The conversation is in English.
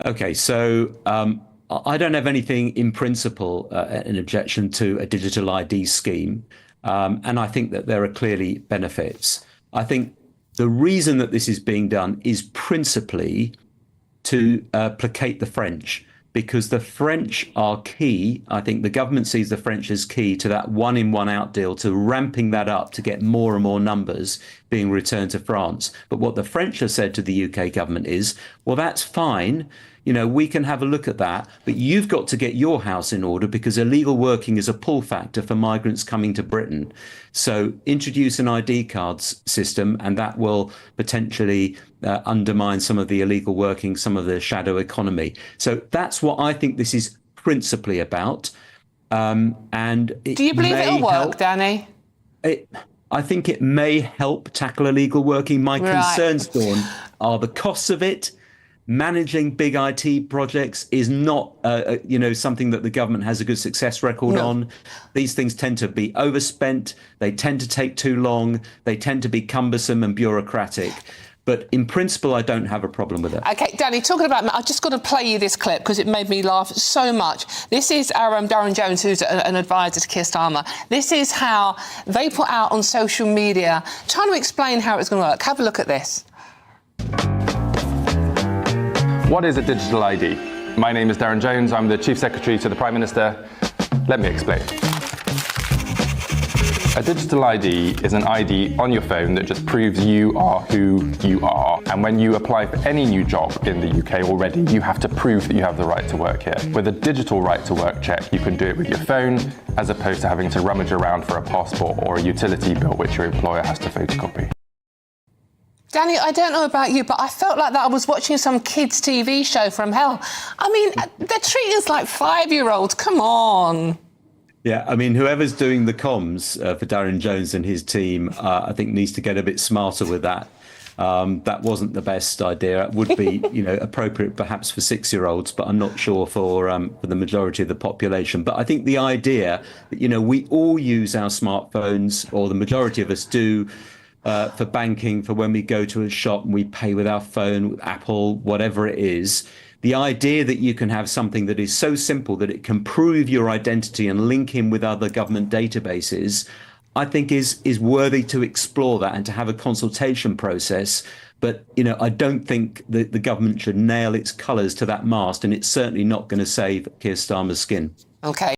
Okay, so I don't have anything in principle, an objection to a digital ID scheme, and I think that there are clearly benefits. I think the reason that this is being done is principally to placate the French, because the French are key. I think the government sees the French as key to that one in, one out deal, to ramping that up to get more and more numbers being returned to France. But what the French have said to the UK government is, well, that's fine. We can have a look at that, but you've got to get your house in order because illegal working is a pull factor for migrants coming to Britain. So introduce an ID cards system, and that will potentially undermine some of the illegal working, some of the shadow economy. So that's what I think this is principally about. And do you believe it'll work, Danny? I think it may help tackle illegal working. My Right. concerns, Dawn, are the costs of it. Managing big IT projects is not, something that the government has a good success record on. These things tend to be overspent. They tend to take too long. They tend to be cumbersome and bureaucratic. But in principle, I don't have a problem with it. OK, Danny, talking about, I've just got to play you this clip because it made me laugh so much. This is our Darren Jones, who's an advisor to Keir Starmer. This is how they put out on social media, trying to explain how it's going to work. Have a look at this. What is a digital ID? My name is Darren Jones. I'm the Chief Secretary to the Prime Minister. Let me explain. A digital ID is an ID on your phone that just proves you are who you are. And when you apply for any new job in the UK already, you have to prove that you have the right to work here. With a digital right to work check, you can do it with your phone, as opposed to having to rummage around for a passport or a utility bill which your employer has to photocopy. Danny, I don't know about you, but I felt like that I was watching some kids' TV show from hell. I mean, they're treating us like 5-year-olds. Come on. Yeah, I mean, whoever's doing the comms for Darren Jones and his team, I think needs to get a bit smarter with that. That wasn't the best idea. It would be, appropriate perhaps for 6-year-olds, but I'm not sure for the majority of the population. But I think the idea that, we all use our smartphones, or the majority of us do, for banking, for when we go to a shop and we pay with our phone, with Apple, whatever it is. The idea that you can have something that is so simple that it can prove your identity and link in with other government databases, I think is worthy to explore that and to have a consultation process. But, I don't think that the government should nail its colours to that mast, and it's certainly not going to save Keir Starmer's skin. OK.